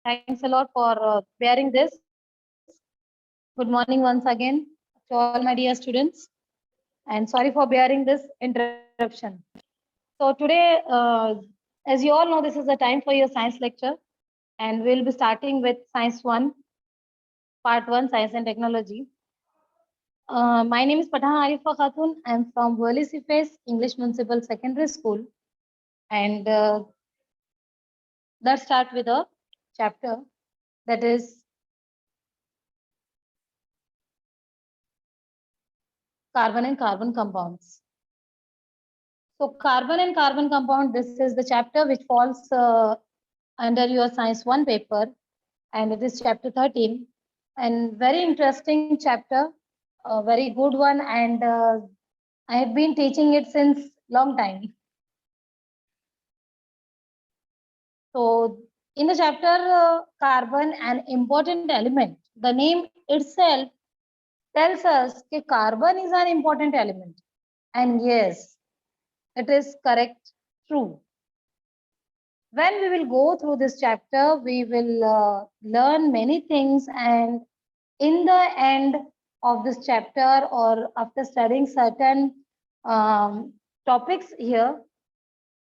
Thanks a lot for bearing this. Good morning once again to all my dear students, and sorry for bearing this interruption. So today, as you all know, this is the time for your science lecture, and we'll be starting with Science 1, Part 1, Science and Technology. My name is Pathan Arifa Khatun. I'm from Worli Face English Municipal Secondary School, and let's start with a chapter that is carbon and carbon compounds. So carbon and carbon compound, this is the chapter which falls under your science 1 paper, and it is chapter 13, and very interesting chapter, a very good one, and I have been teaching it since long time. So in the chapter carbon, an important element, the name itself tells us that carbon is an important element, and yes, it is correct, true. When we will go through this chapter, we will learn many things, and in the end of this chapter, or after studying certain topics here,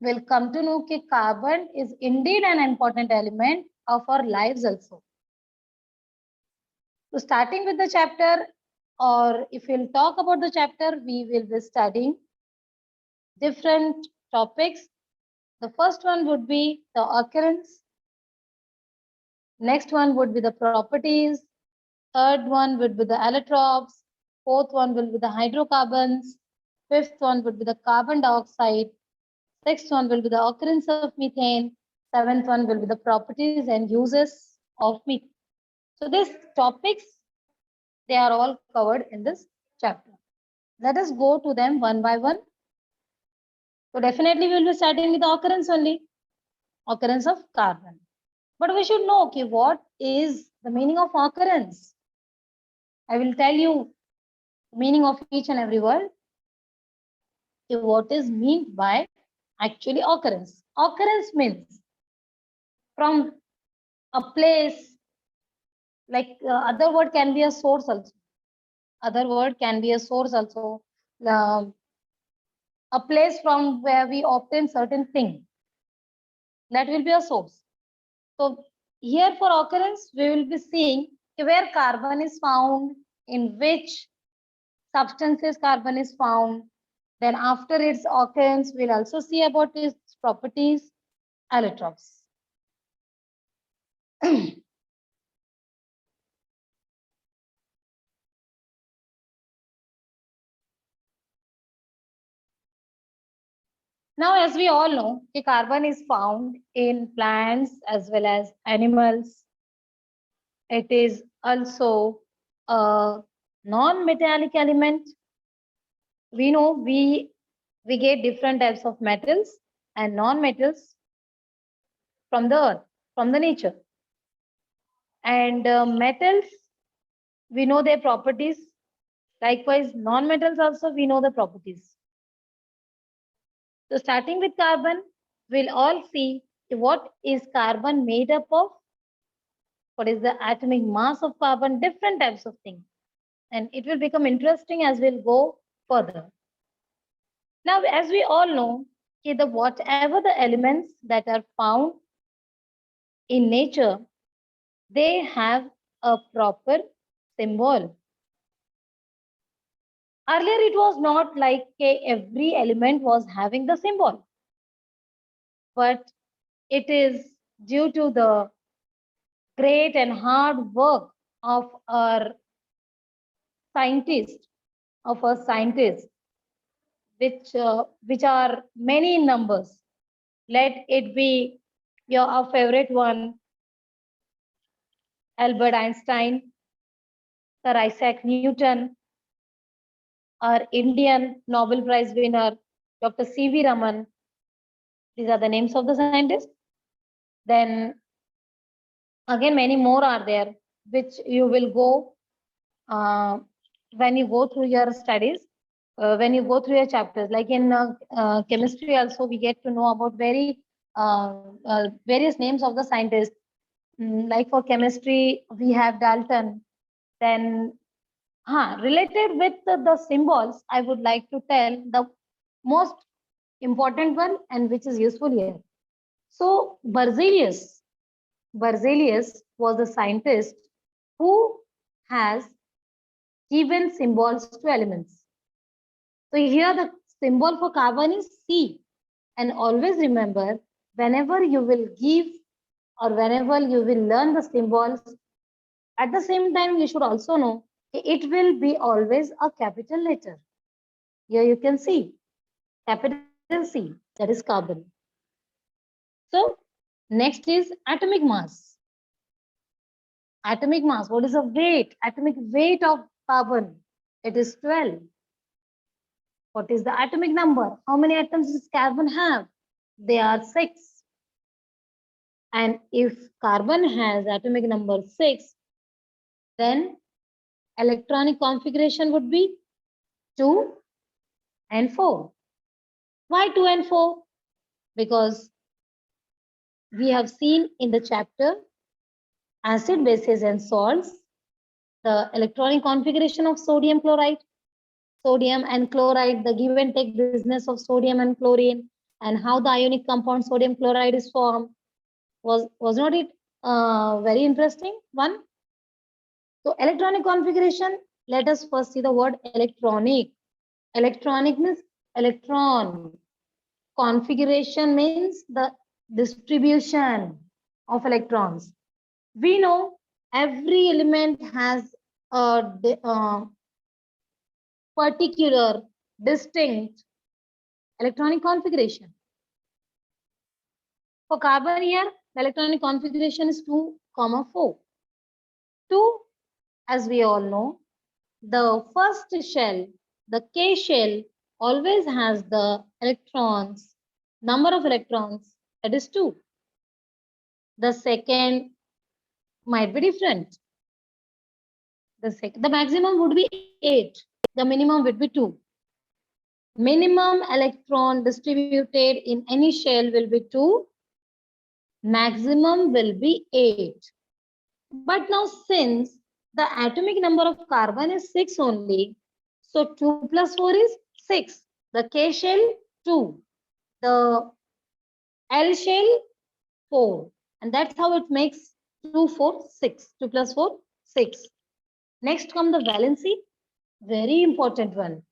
we'll come to know that carbon is indeed an important element of our lives also. So starting with the chapter, or if we'll talk about the chapter, we will be studying different topics. The first one would be the occurrence. Next one would be the properties. Third one would be the allotropes. Fourth one will be the hydrocarbons. Fifth one would be the carbon dioxide. Sixth one will be the occurrence of methane. Seventh one will be the properties and uses of methane. So these topics, they are all covered in this chapter. Let us go to them one by one. So definitely we will be starting with the occurrence only. Occurrence of carbon. But we should know, okay, what is the meaning of occurrence? I will tell you the meaning of each and every word. Okay, what is meant by actually occurrence? Occurrence means from a place, like other word can be a source also. Other word can be a source also. A place from where we obtain certain thing. That will be a source. So here for occurrence, we will be seeing where carbon is found, in which substances carbon is found. Then after its occurrence, we'll also see about its properties, allotropes. Now, as we all know, carbon is found in plants as well as animals. It is also a non-metallic element. We know we get different types of metals and non-metals from the earth, from the nature. And metals, we know their properties. Likewise, non-metals also, we know the properties. So starting with carbon, we'll all see what is carbon made up of, what is the atomic mass of carbon, different types of things. And it will become interesting as we'll go further. Now, as we all know, whatever the elements that are found in nature, they have a proper symbol. Earlier, it was not like every element was having the symbol, but it is due to the great and hard work of our scientists, which are many in numbers. Let it be our favorite one, Albert Einstein, Sir Isaac Newton, our Indian Nobel Prize winner, Dr. C.V. Raman. These are the names of the scientists. Then again, many more are there, which you will go when you go through your studies, when you go through your chapters. Like in chemistry also, we get to know about various names of the scientists. Like for chemistry, we have Dalton. Then, related with the symbols, I would like to tell the most important one and which is useful here. So, Berzelius was a scientist who has given symbols to elements. So here the symbol for carbon is C. And always remember, whenever you will give or whenever you will learn the symbols, at the same time, you should also know it will be always a capital letter. Here you can see capital C, that is carbon. So next is atomic mass. Atomic mass, what is the weight? Atomic weight of carbon? It is 12. What is the atomic number? How many atoms does carbon have? They are 6. And if carbon has atomic number 6, then electronic configuration would be 2 and 4. Why 2 and 4? Because we have seen in the chapter acid, bases and salts, the electronic configuration of sodium chloride, sodium and chloride, the give and take business of sodium and chlorine, and how the ionic compound sodium chloride is formed. Was not it very interesting one? So electronic configuration, let us first see the word electronic. Electronic means electron. Configuration means the distribution of electrons. We know every element has a particular, distinct electronic configuration. For carbon here, the electronic configuration is 2, 4. 2, as we all know, the first shell, the K shell, always has the electrons, number of electrons, that is 2. The second might be different. The maximum would be 8. The minimum would be 2. Minimum electron distributed in any shell will be 2. Maximum will be 8. But now since the atomic number of carbon is 6 only, so 2 plus 4 is 6. The K shell 2. The L shell 4. And that's how it makes 2, 4, 6. 2 plus 4, 6. Next come the valency. Very important one.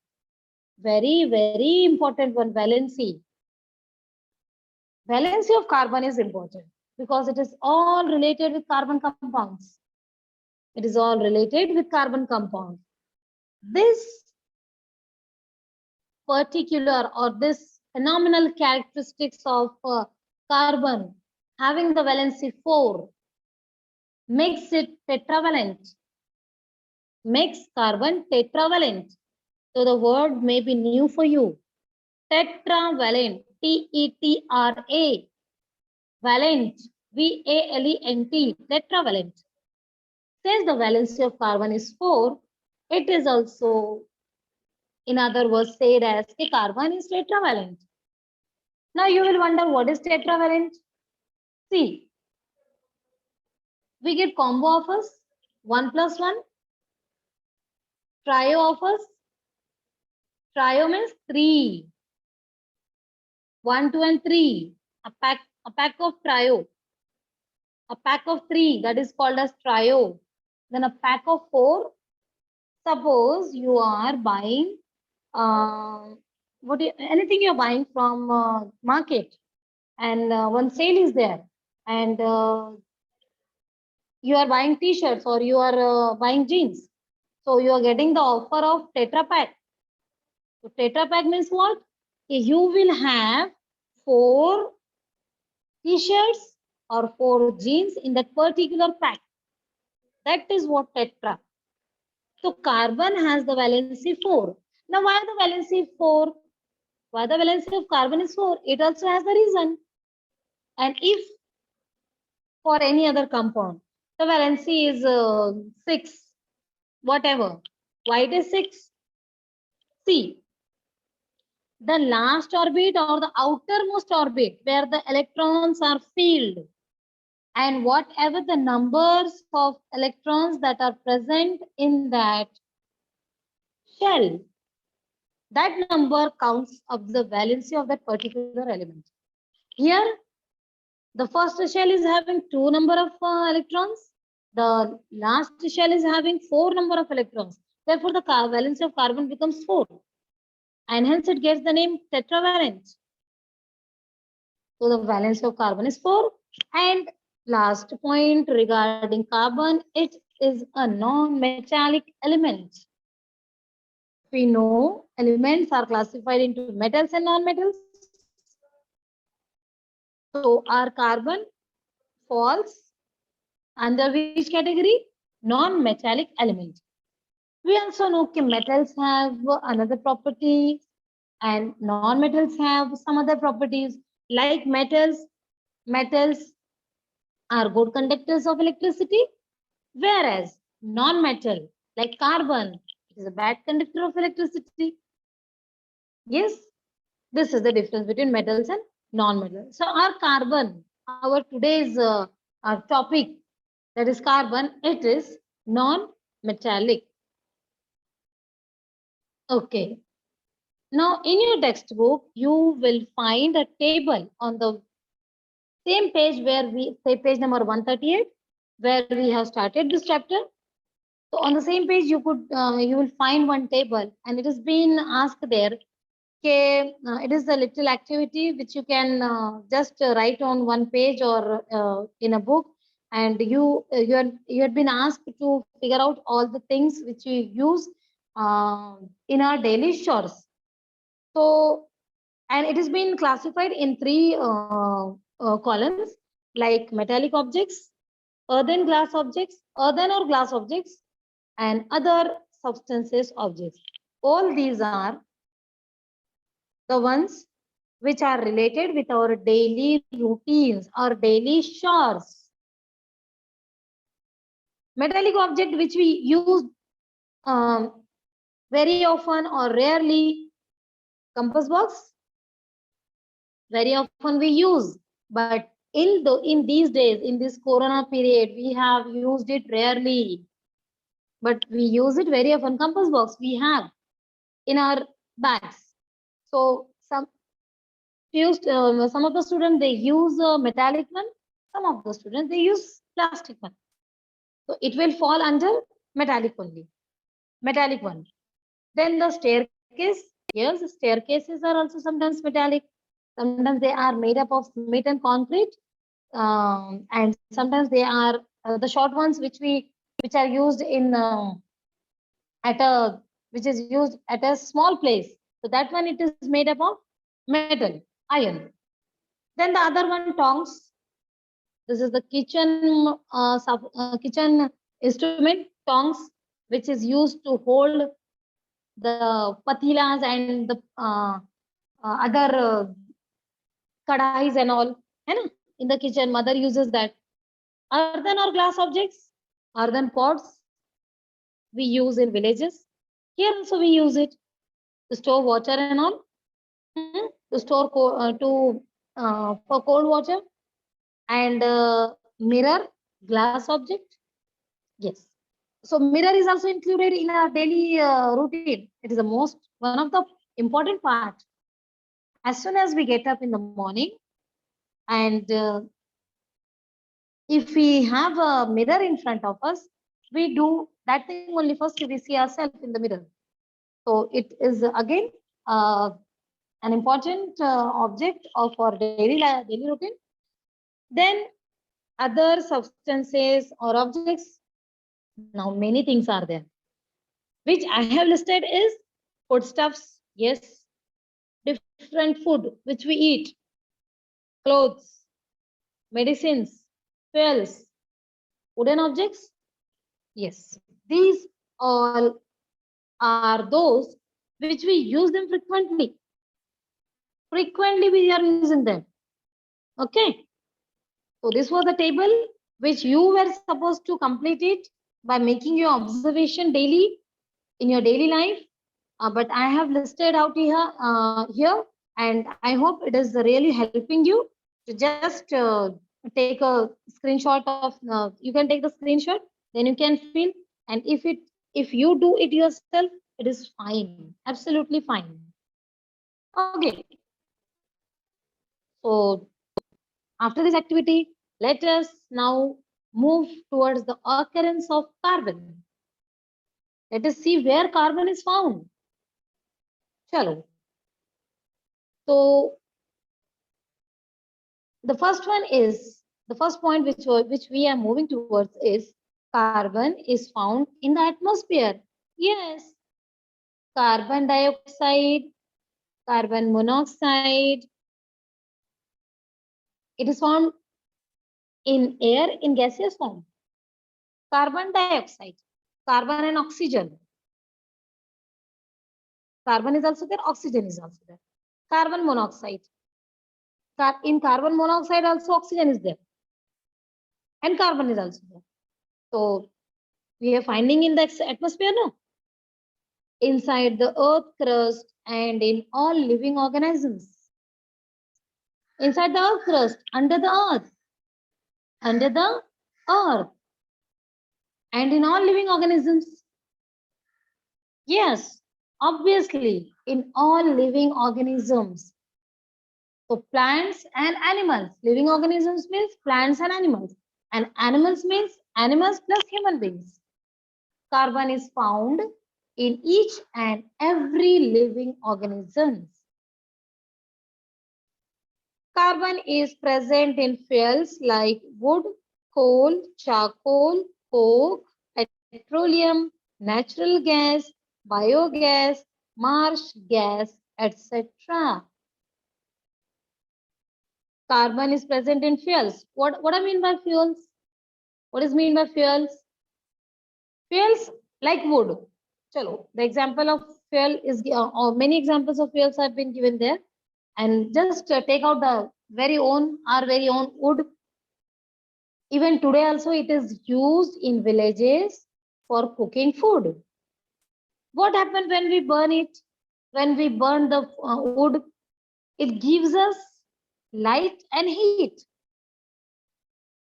Very, very important one, valency. Valency of carbon is important because it is all related with carbon compounds. It is all related with carbon compounds. This particular or this phenomenal characteristics of carbon having the valency 4 makes it tetravalent, makes carbon tetravalent. So the word may be new for you. Tetravalent, T-E-T-R-A, valent, V-A-L-E-N-T, tetravalent. Since the valency of carbon is 4, it is also, in other words, said as a carbon is tetravalent. Now you will wonder what is tetravalent? See, we get combo offers, 1 plus 1, trio offers, trio means 3, 1, 2 and 3, a pack of trio, a pack of 3 that is called as trio, then a pack of 4. Suppose you are buying anything you're buying from market and one sale is there and you are buying t-shirts or you are buying jeans. So you are getting the offer of Tetra Pak. So Tetra Pak means what? You will have 4 t-shirts or 4 jeans in that particular pack. That is what Tetra. So carbon has the valency 4. Now why the valency 4? Why the valency of carbon is 4? It also has the reason. And if for any other compound, the valency is 6, whatever. Why it is 6? See, the last orbit or the outermost orbit where the electrons are filled, And whatever the numbers of electrons that are present in that shell, that number counts of the valency of that particular element. Here, the first shell is having 2 number of electrons. The last shell is having 4 number of electrons. Therefore, the valency of carbon becomes 4. And hence it gets the name tetravalent. So the valence of carbon is 4. And last point regarding carbon, it is a non-metallic element. We know elements are classified into metals and non-metals. So our carbon falls under which category? Non-metallic element. We also know that metals have another property and non-metals have some other properties. Like metals are good conductors of electricity, whereas non-metal like carbon is a bad conductor of electricity. Yes, this is the difference between metals and non-metals. So our carbon, our today's our topic, that is carbon, it is non-metallic. Okay. Now in your textbook, you will find a table on the same page where we say page number 138, where we have started this chapter. So on the same page, you will find one table, and it has been asked there. Okay, it is a little activity which you can just write on one page or in a book, and you had been asked to figure out all the things which we use in our daily chores. So, and it has been classified in 3 columns, like metallic objects, earthen glass objects, earthen or glass objects, and other substances objects. All these are the ones which are related with our daily routines or daily chores. Metallic object which we use very often or rarely, compass box, very often we use, but in these days, in this corona period, we have used it rarely, but we use it very often. Compass box we have in our bags. So some of the students, they use a metallic one, some of the students they use plastic one. So it will fall under metallic only, metallic one. Then the staircase, yes, staircases are also sometimes metallic. Sometimes they are made up of cement and concrete, and sometimes they are the short ones which are used in which is used at a small place. So that one it is made up of metal, iron. Then the other one, tongs. This is the kitchen instrument, tongs, which is used to hold the patilas and the other kadais and all. In the kitchen, mother uses that. Earthen or glass objects, earthen pots we use in villages. Here also we use it to store water and all, to store for cold water. And mirror, glass object. Yes. So mirror is also included in our daily routine. It is the one of the important part. As soon as we get up in the morning, and if we have a mirror in front of us, we do that thing only. First, we see ourselves in the mirror. So it is again an important object of our daily routine. Then other substances or objects. Now many things are there, which I have listed is foodstuffs. Yes, different food which we eat, clothes, medicines, fuels, wooden objects. Yes, these all are those which we use them frequently. Frequently we are using them. Okay. So this was the table which you were supposed to complete it by making your observation daily in your daily life. But I have listed out here, and I hope it is really helping you to just take a screenshot of, you can take the screenshot, then you can fill. And if you do it yourself, it is fine, absolutely fine. Okay, so after this activity, let us now move towards the occurrence of carbon. Let us see where carbon is found. Chalo. So the first one is, the first point which we are moving towards is carbon is found in the atmosphere. Yes, carbon dioxide, carbon monoxide, it is found in air in gaseous form. Carbon dioxide, carbon and oxygen. Carbon is also there, oxygen is also there. Carbon monoxide. In carbon monoxide also oxygen is there. And carbon is also there. So we are finding in the atmosphere, no? Inside the earth crust and in all living organisms. Inside the earth crust, under the earth, and in all living organisms. Yes, obviously, in all living organisms. So plants and animals. Living organisms means plants and animals. And animals means animals plus human beings. Carbon is found in each and every living organism. Carbon is present in fuels like wood, coal, charcoal, coke, petroleum, natural gas, biogas, marsh gas, etc. Carbon is present in fuels. What I mean by fuels? What is mean by fuels? Fuels like wood. Chalo, the example of fuel is, or many examples of fuels have been given there. And just take out the our very own wood. Even today also it is used in villages for cooking food. What happens when we burn it? When we burn the wood, it gives us light and heat.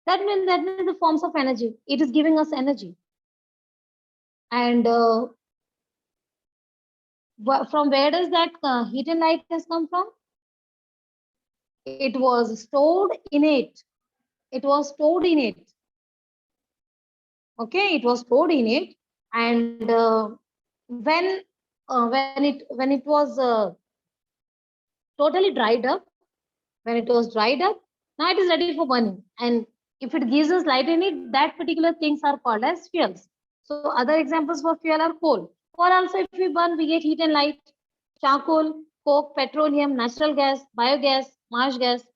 That means the forms of energy. It is giving us energy. And from where does that heat and light has come from? It was stored in it. It was stored in it. Okay, it was stored in it, and when when it was totally dried up, when it was dried up, now it is ready for burning. And if it gives us light in it, that particular things are called as fuels. So other examples for fuel are coal. Coal also, if we burn, we get heat and light. Charcoal, coke, petroleum, natural gas, biogas, marsh gas,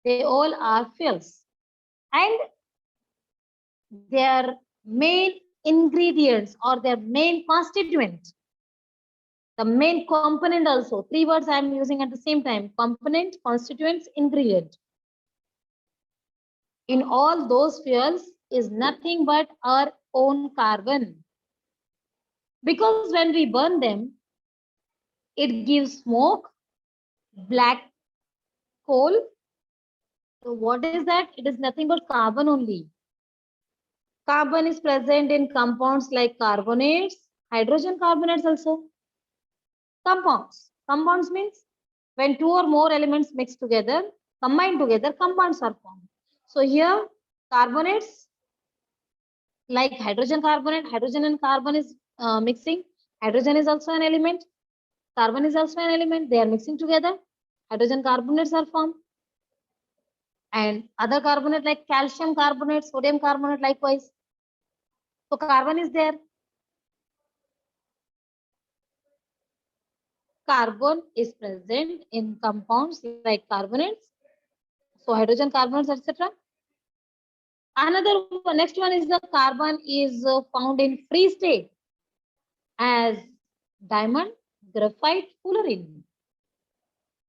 they all are fuels. And their main ingredients or their main constituent, the main component also, three words I am using at the same time: component, constituents, ingredient. In all those fuels is nothing but our own carbon. Because when we burn them, it gives smoke, black coal. So what is that? It is nothing but carbon only. Carbon is present in compounds like carbonates, hydrogen carbonates also. Compounds. Compounds means when two or more elements mix together, combine together, compounds are formed. So here carbonates like hydrogen carbonate, hydrogen and carbon is mixing. Hydrogen is also an element. Carbon is also an element. They are mixing together. Hydrogen carbonates are formed. And other carbonate like calcium carbonate, sodium carbonate likewise. So carbon is there. Carbon is present in compounds like carbonates, so hydrogen carbonates, etc. Another one, next one is the carbon is found in free state as diamond, graphite, fullerene,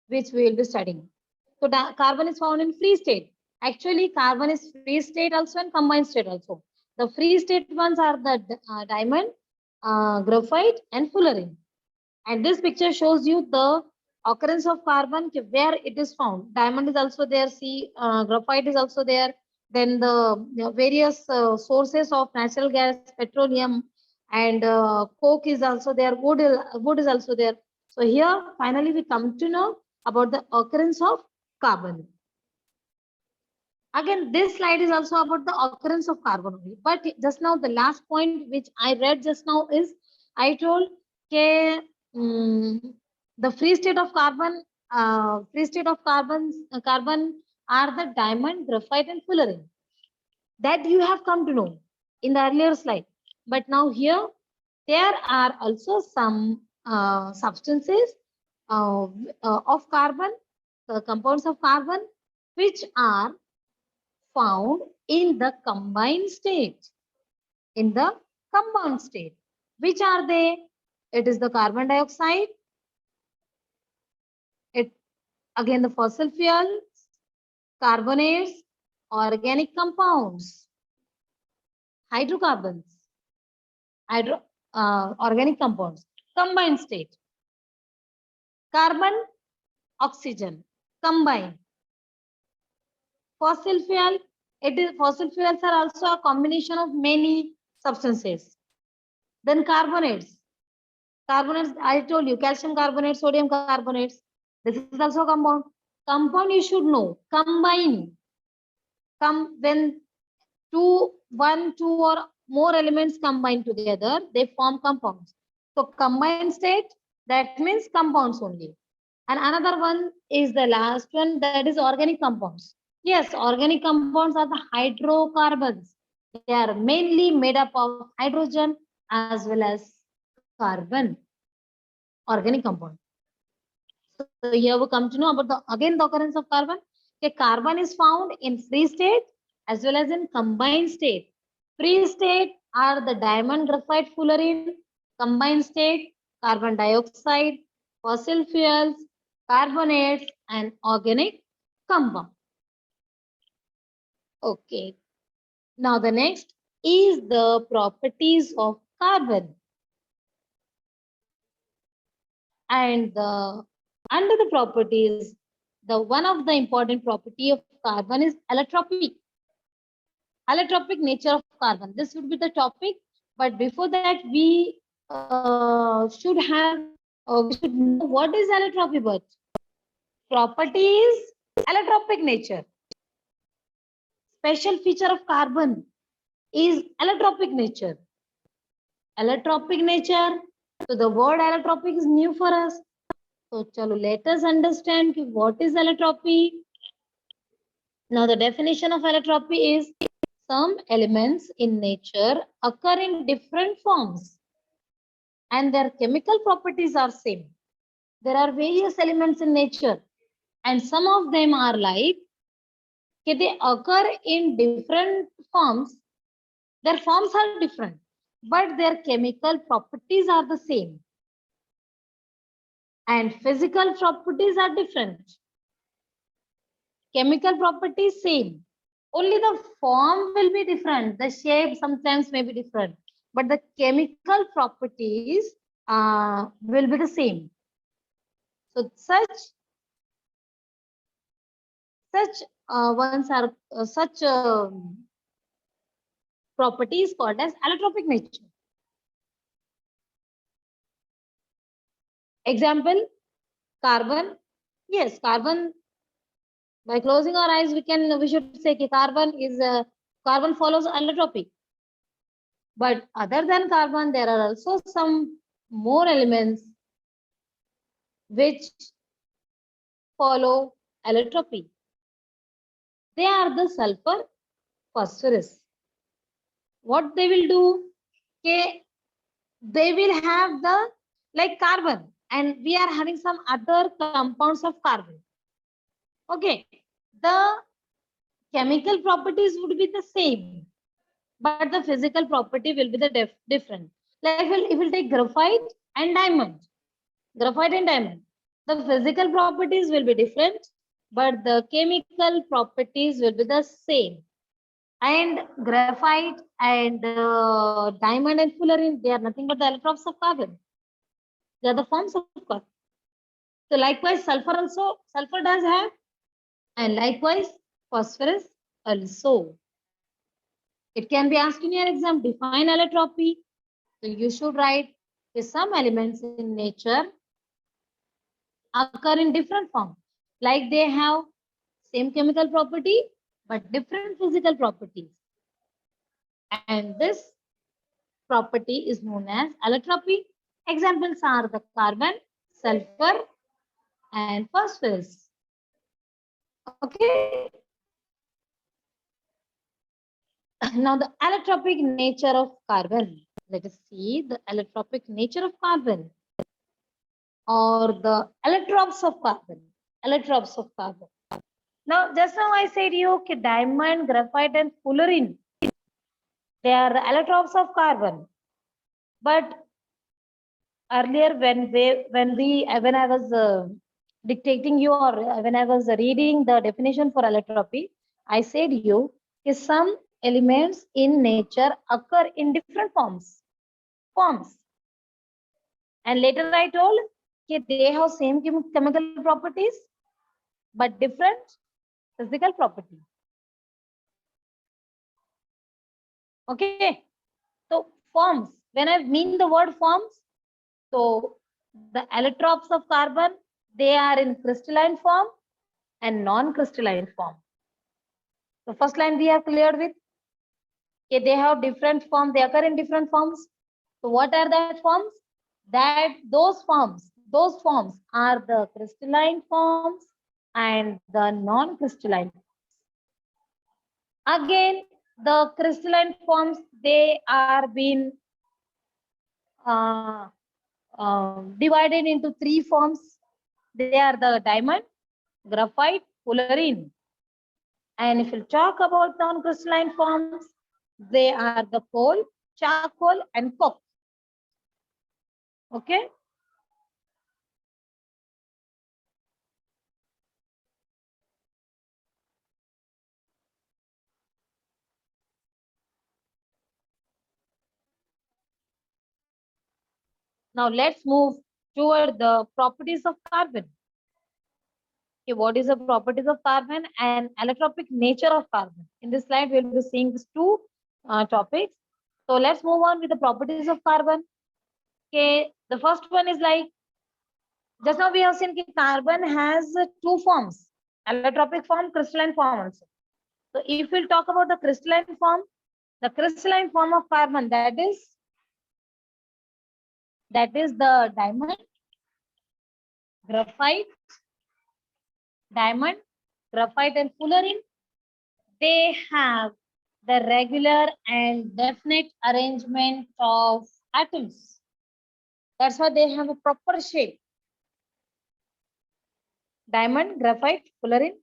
which we will be studying. So carbon is found in free state. Actually, carbon is free state also and combined state also. The free state ones are the diamond, graphite, and fullerene. And this picture shows you the Occurrence of carbon, where it is found. Diamond is also there. See, graphite is also there. Then the various sources of natural gas, petroleum, and coke is also there. Wood is also there. So here, finally, we come to know about the occurrence of carbon. Again, this slide is also about the occurrence of carbon only. But just now, the last point which I read just now is, I told okay, the free state of carbon, carbon are the diamond, graphite, and fullerene. That you have come to know in the earlier slide. But now here, there are also some substances of carbon, compounds of carbon, which are found in the combined state. In the compound state. Which are they? It is the carbon dioxide. It again the fossil fuels, carbonates, organic compounds, hydrocarbons, organic compounds, combined state. Carbon, oxygen, combined. Fossil fuel, fossil fuels are also a combination of many substances. Then carbonates. Carbonates, I told you, calcium carbonate, sodium carbonates. This is also compound. Compound you should know. Combine. When one, two or more elements combine together, they form compounds. So combined state, that means compounds only. And another one is the last one, that is organic compounds. Yes, organic compounds are the hydrocarbons. They are mainly made up of hydrogen as well as carbon, organic compound. So here we come to know about the occurrence of carbon. Okay, carbon is found in free state as well as in combined state. Free state are the diamond, graphite, fullerene. Combined state, carbon dioxide, fossil fuels, carbonates, and organic compound. Okay. Now the next is the properties of carbon. And under the properties, the one of the important property of carbon is allotropic. Allotropic nature of carbon. This would be the topic. But before that, we should know what is allotropy. But property is allotropic nature. Special feature of carbon is allotropic nature. Allotropic nature. So the word allotropic is new for us. So chalo, let us understand what is allotropy. Now the definition of allotropy is some elements in nature occur in different forms and their chemical properties are same. There are various elements in nature and some of them are like they occur in different forms. Their forms are different, but their chemical properties are the same. And physical properties are different. Chemical properties same. Only the form will be different. The shape sometimes may be different, but the chemical properties will be the same. So such properties called as allotropic nature. Example, carbon. Yes, carbon. By closing our eyes, we should say carbon follows allotropy. But other than carbon, there are also some more elements which follow allotropy. They are the sulfur, phosphorus. What they will do? Okay, they will have the like carbon, and we are having some other compounds of carbon. Okay, the chemical properties would be the same, but the physical property will be the different. Like if we'll take graphite and diamond, the physical properties will be different, but the chemical properties will be the same. And graphite and diamond and fullerene, they are nothing but the allotropes of carbon. They are the forms of carbon. So likewise, sulfur does have, and likewise, phosphorus also. It can be asked in your exam, define allotropy. So you should write some elements in nature occur in different forms. Like they have same chemical property, but different physical properties. And this property is known as allotropy. Examples are the carbon, sulfur, and phosphorus. Okay. Now the allotropic nature of carbon. Let us see the allotropic nature of carbon, or the allotropes of carbon. Allotropes of carbon. Now, just now I said you, okay, diamond, graphite, and fullerene, they are the allotropes of carbon. But earlier, when I was dictating you, or when I was reading the definition for allotropy, I said you, some elements in nature occur in different forms. And later I told they have same chemical properties, but different physical properties. Okay. So forms, when I mean the word forms, so the allotropes of carbon, they are in crystalline form and non-crystalline form. The first line we have cleared with, okay, they have different forms, they occur in different forms. So what are that forms? Those forms are the crystalline forms and the non-crystalline. Again, the crystalline forms, they are being divided into three forms. They are the diamond, graphite, fullerene. And if you talk about non-crystalline forms, they are the coal, charcoal, and coke. Okay. Now let's move toward the properties of carbon. Okay, what is the properties of carbon and allotropic nature of carbon? In this slide, we'll be seeing these two topics. So let's move on with the properties of carbon. Okay, the first one is like, just now we have seen that carbon has two forms, allotropic form, crystalline form also. So if we'll talk about the crystalline form of carbon, that is the diamond, graphite, and fullerene. They have the regular and definite arrangement of atoms. That's why they have a proper shape. Diamond, graphite, fullerene.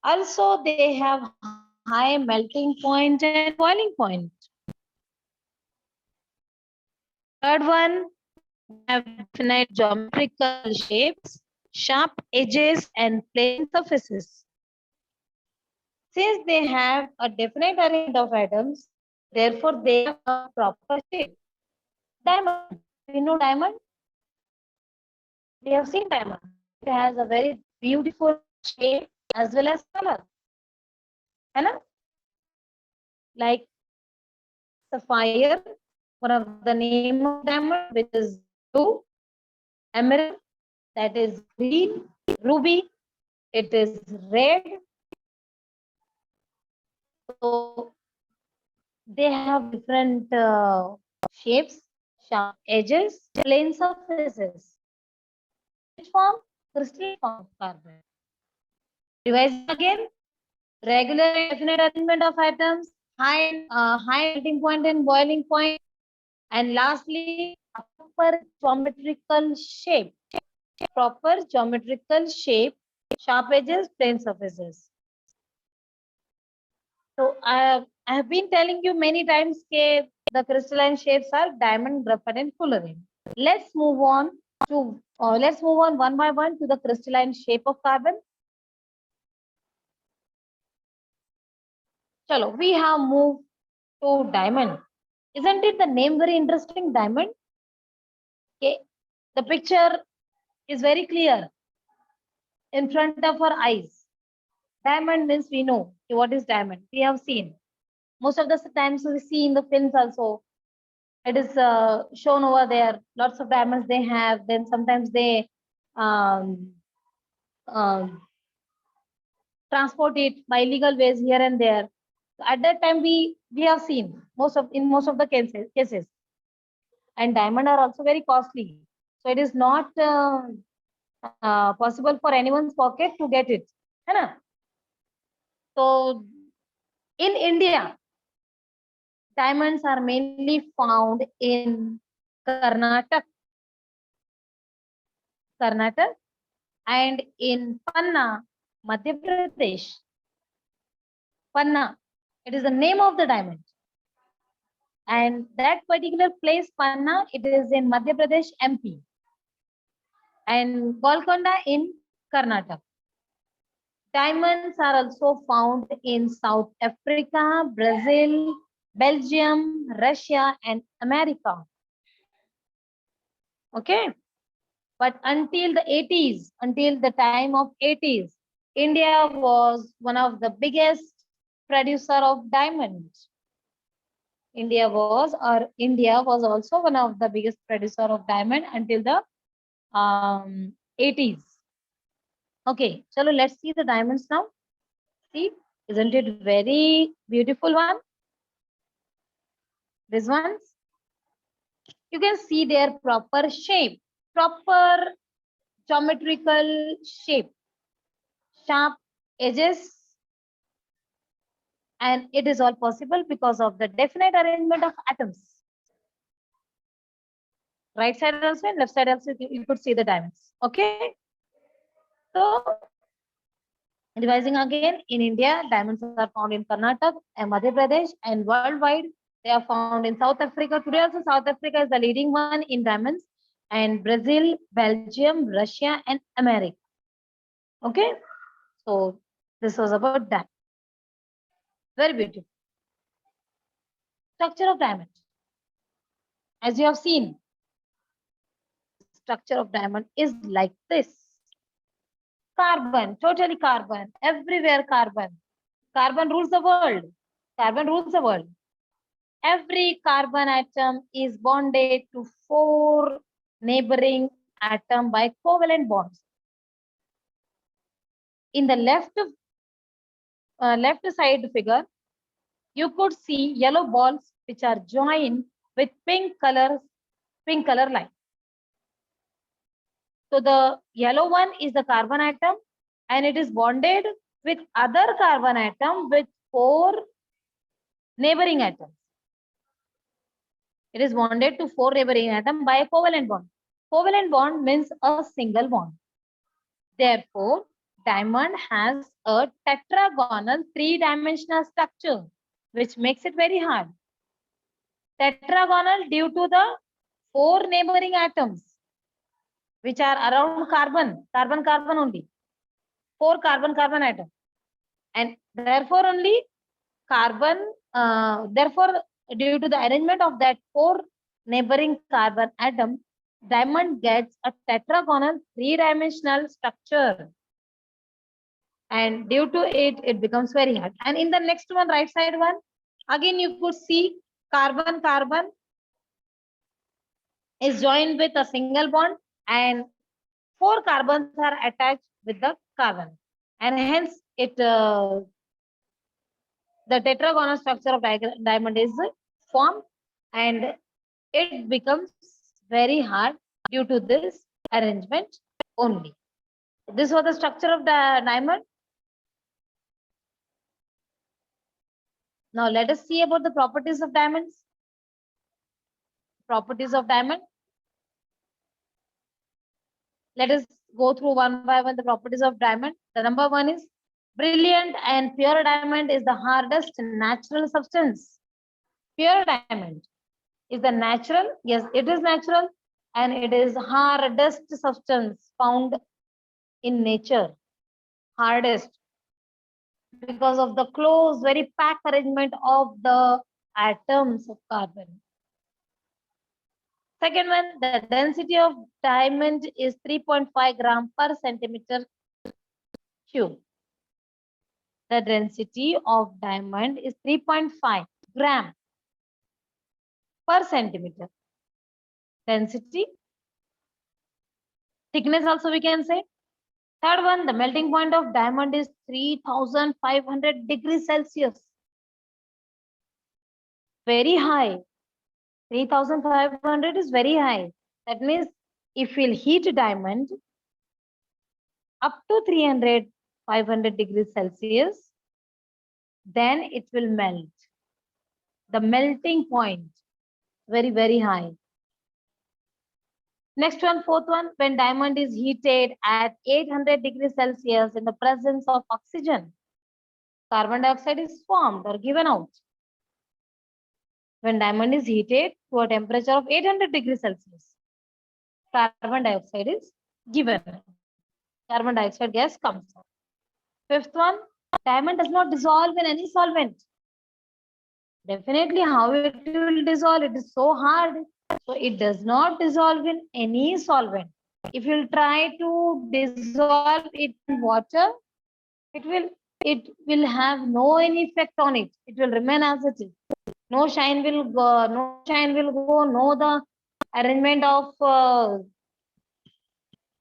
Also, they have high melting point and boiling point. Third one, have definite geometrical shapes, sharp edges, and plane surfaces. Since they have a definite arrangement of atoms, therefore they have a proper shape. Diamond. You know diamond? We have seen diamond. It has a very beautiful shape as well as color. Like sapphire, one of the name of diamond, which is blue, emerald, that is green, ruby, it is red. So they have different shapes, sharp edges, plane surfaces. Which form? Crystalline form of carbon. Revising again, regular and definite arrangement of atoms, high melting point and boiling point, and lastly, proper geometrical shape. Sharp edges, plane surfaces. So I have been telling you many times that the crystalline shapes are diamond, graphite, and fullerene. Let's move on one by one to the crystalline shape of carbon. Chalo, we have moved to diamond. Isn't it the name very interesting, diamond? Okay, the picture is very clear in front of our eyes. Diamond means we know what is diamond. We have seen. Most of the times we see in the films also. It is shown over there. Lots of diamonds they have. Then sometimes they um, um, transport it by illegal ways here and there. At that time, we have seen most of the cases. And diamond are also very costly. So it is not possible for anyone's pocket to get it. है ना? So in India, diamonds are mainly found in Karnataka, and in Panna, Madhya Pradesh. Panna, it is the name of the diamond. And that particular place, Panna, it is in Madhya Pradesh, MP. And Golconda in Karnataka. Diamonds are also found in South Africa, Brazil, Belgium, Russia, and America. Okay. But until the 80s, until the time of 80s, India was one of the biggest producer of diamonds. India was also one of the biggest producer of diamond until the 80s. Okay, so let's see the diamonds now. See, isn't it very beautiful one? These ones, you can see their proper shape, proper geometrical shape, sharp edges, and it is all possible because of the definite arrangement of atoms. Right side also and left side also, you could see the diamonds. Okay. So, revising again, in India, diamonds are found in Karnataka and Madhya Pradesh, and worldwide, they are found in South Africa. Today also, South Africa is the leading one in diamonds, and Brazil, Belgium, Russia, and America. Okay. So, this was about that. Very beautiful. Structure of diamond. As you have seen, structure of diamond is like this. Carbon, totally carbon, everywhere carbon. Carbon rules the world. Carbon rules the world. Every carbon atom is bonded to 4 neighboring atoms by covalent bonds. In the left side figure, you could see yellow balls which are joined with pink color line. So the yellow one is the carbon atom, and it is bonded with other carbon atom with 4 neighboring atoms. It is bonded to 4 neighboring atoms by a covalent bond. Covalent bond means a single bond. Therefore, diamond has a tetragonal 3-dimensional structure, which makes it very hard. Tetragonal due to the 4 neighboring atoms, which are around carbon only. 4 carbon atom. And therefore only carbon, therefore due to the arrangement of that 4 neighboring carbon atom, diamond gets a tetragonal 3-dimensional structure. And due to it, it becomes very hard. And in the next one, right side one, again you could see carbon is joined with a single bond, and 4 carbons are attached with the carbon. And hence it the tetragonal structure of diamond is formed, and it becomes very hard due to this arrangement only. This was the structure of the diamond. Now let us see about the properties of diamonds. Properties of diamond. Let us go through one by one the properties of diamond. The number 1 is brilliant and pure diamond is the hardest natural substance. Pure diamond is the natural, yes, it is natural, and it is hardest substance found in nature. Hardest because of the close, very packed arrangement of the atoms of carbon. Second one, the density of diamond is 3.5 gram per centimeter cube. The density of diamond is 3.5 gram per centimeter. Density. Thickness also we can say. Third one, the melting point of diamond is 3,500 degrees Celsius. Very high. 3,500 is very high. That means if we'll heat diamond up to 300, 500 degrees Celsius, then it will melt. The melting point, very, very high. Next one, fourth one, when diamond is heated at 800 degrees Celsius in the presence of oxygen, carbon dioxide is formed or given out. When diamond is heated to a temperature of 800 degrees Celsius, carbon dioxide is given. Carbon dioxide gas comes out. Fifth one, diamond does not dissolve in any solvent. Definitely, how it will dissolve? It is so hard. So it does not dissolve in any solvent. If you try to dissolve it in water, it will have no any effect on it. It will remain as it is. No shine will go, no the arrangement of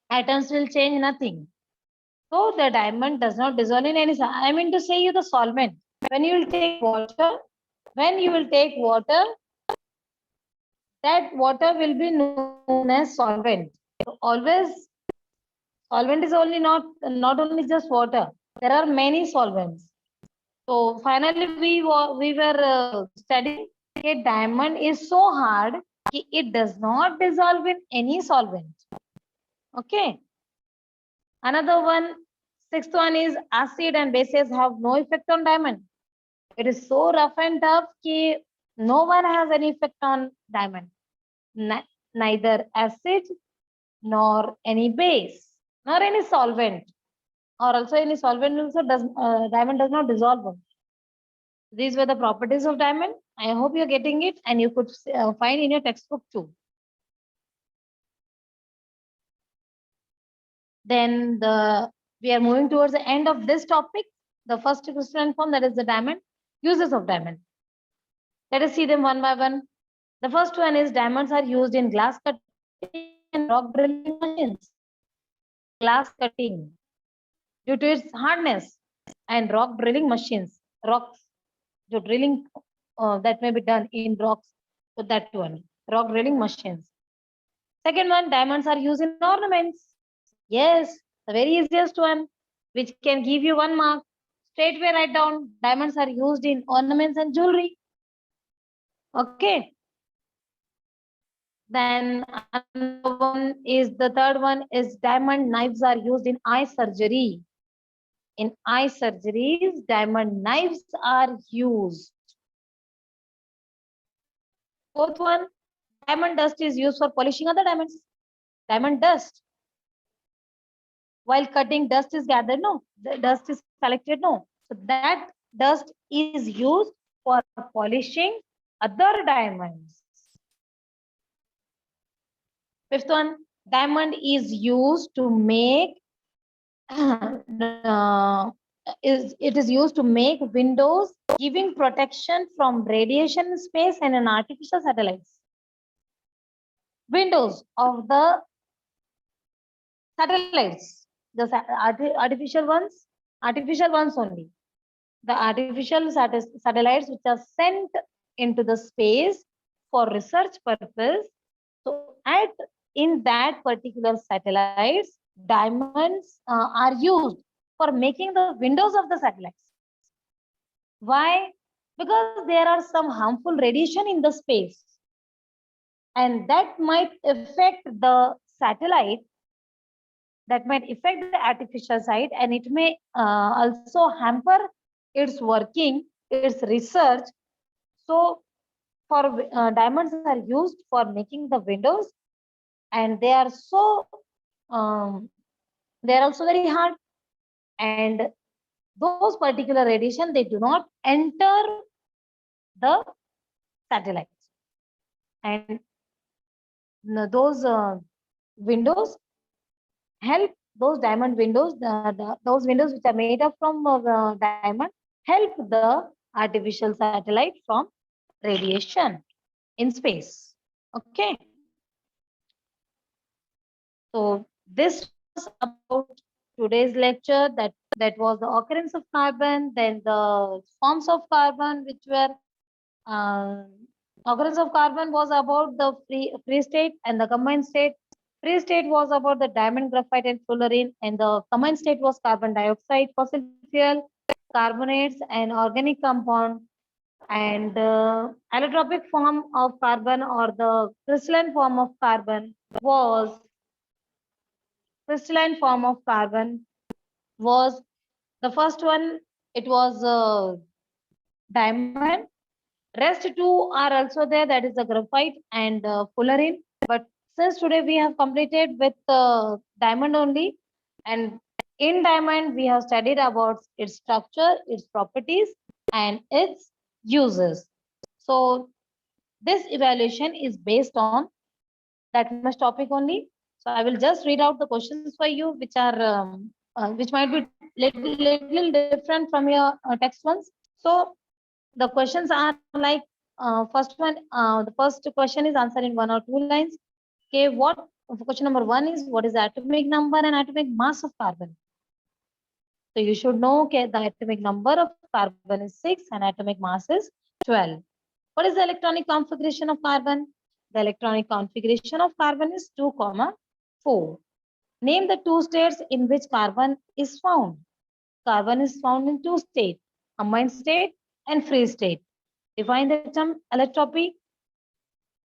atoms will change, nothing. So the diamond does not dissolve in any. I mean to say you the solvent. When you will take water, that water will be known as solvent. So always, solvent is only not only just water. There are many solvents. So finally, we were studying that diamond is so hard that it does not dissolve in any solvent. Okay. Another one, sixth one is acid and bases have no effect on diamond. It is so rough and tough that no one has any effect on diamond. Neither acid nor any base nor any solvent, or also any solvent also diamond does not dissolve. These were the properties of diamond. I hope you're getting it, and you could find in your textbook too. Then we are moving towards the end of this topic. The first crystalline form, that is the diamond. Uses of diamond. Let us see them one by one. The first one is diamonds are used in glass cutting and rock drilling machines. Glass cutting due to its hardness, and rock drilling machines. Rocks, the drilling that may be done in rocks. So that one, rock drilling machines. Second one, diamonds are used in ornaments. Yes, the very easiest one, which can give you 1 mark. Straightway write down, diamonds are used in ornaments and jewelry. Okay. Then another one is, the third one is diamond knives are used in eye surgery. In eye surgeries, diamond knives are used. Fourth one, diamond dust is used for polishing other diamonds. Diamond dust. While cutting, dust is gathered, no. The dust is collected, no. So that dust is used for polishing other diamonds. Fifth one, diamond is used to make it is used to make windows, giving protection from radiation in space and in artificial satellites. Windows of the satellites, the artificial ones only. The artificial satellites which are sent into the space for research purpose. So in that particular satellites, diamonds are used for making the windows of the satellites. Why? Because there are some harmful radiation in the space, and that might affect the satellite, that might affect the artificial side, and it may also hamper its working, its research. So for diamonds are used for making the windows, and they are so they are also very hard, and those particular radiation, they do not enter the satellites, and those windows help, those diamond windows, those windows which are made up from diamond, help the artificial satellite from radiation in space. Okay. So this was about today's lecture. That was the occurrence of carbon, then the forms of carbon, which were uh, occurrence of carbon was about the free state and the combined state. Free state was about the diamond, graphite, and fullerene, and the combined state was carbon dioxide, fossil fuel, carbonates, and organic compound. And allotropic form of carbon or the was crystalline form of carbon was the first one. It was diamond. Rest two are also there, that is the graphite and fullerene. But since today we have completed with diamond only, and in diamond we have studied about its structure, its properties, and its uses. So this evaluation is based on that much topic only. So I will just read out the questions for you, which are which might be little different from your text ones. So the questions are like first one, the first question is answered in 1 or 2 lines. Okay, question number 1 is, what is the atomic number and atomic mass of carbon? So you should know, okay, the atomic number of carbon is 6 and atomic mass is 12. What is the electronic configuration of carbon? The electronic configuration of carbon is 2, 4. Name the 2 states in which carbon is found. Carbon is found in 2 states, combined state and free state. Define the term allotropy.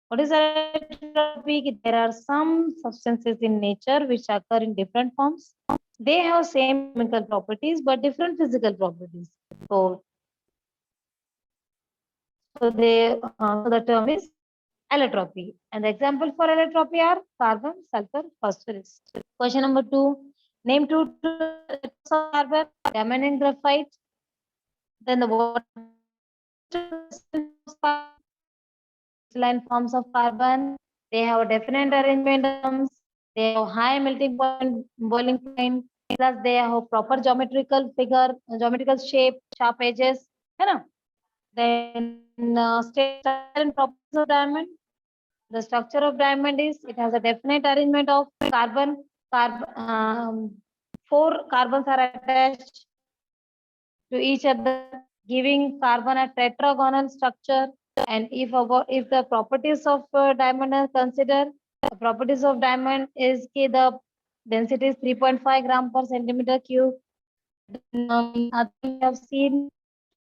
What is allotropy? There are some substances in nature which occur in different forms. They have same chemical properties but different physical properties. So so the term is allotropy. And the example for allotropy are carbon, sulfur, phosphorus. Question number 2. Name 2 atoms of carbon, diamond and graphite. Then the what crystalline forms of carbon. They have a definite arrangement of atoms. They have high melting point, boiling point. Plus they have proper geometrical figure, geometrical shape, sharp edges. है ना? Then state and properties of diamond. The structure of diamond is, it has a definite arrangement of carbon. 4 carbons are attached to each other, giving carbon a tetragonal structure. And if the properties of diamond are considered, the properties of diamond is the density is 3.5 gram per centimeter cube. Other we have seen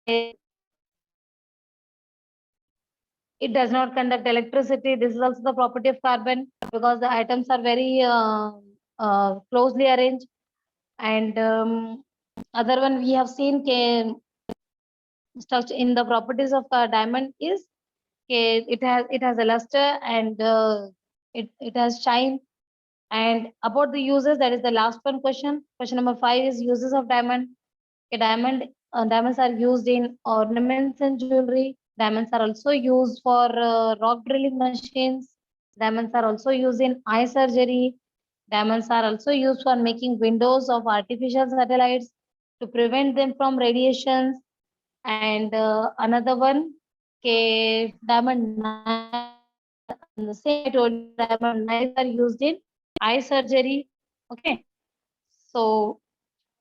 it does not conduct electricity. This is also the property of carbon because the atoms are very closely arranged. And other one we have seen structure in the properties of diamond is it has a luster and it has shine. And about the uses, that is the last one question. Question number 5 is uses of diamond. Diamonds are used in ornaments and jewelry. Diamonds are also used for rock drilling machines. Diamonds are also used in eye surgery. Diamonds are also used for making windows of artificial satellites to prevent them from radiations. And another one, diamond the same I told you, diamond knives are used in eye surgery. Okay, so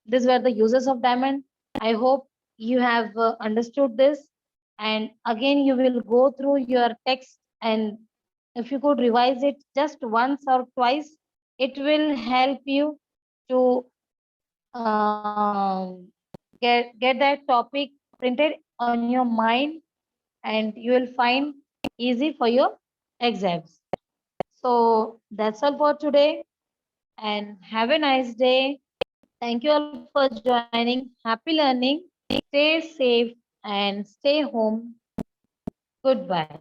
these were the uses of diamond. I hope you have understood this. And again, you will go through your text, and if you could revise it just once or twice, it will help you to get that topic printed on your mind, and you will find easy for your exams. So that's all for today, and have a nice day. Thank you all for joining. Happy learning. Stay safe and stay home. Goodbye.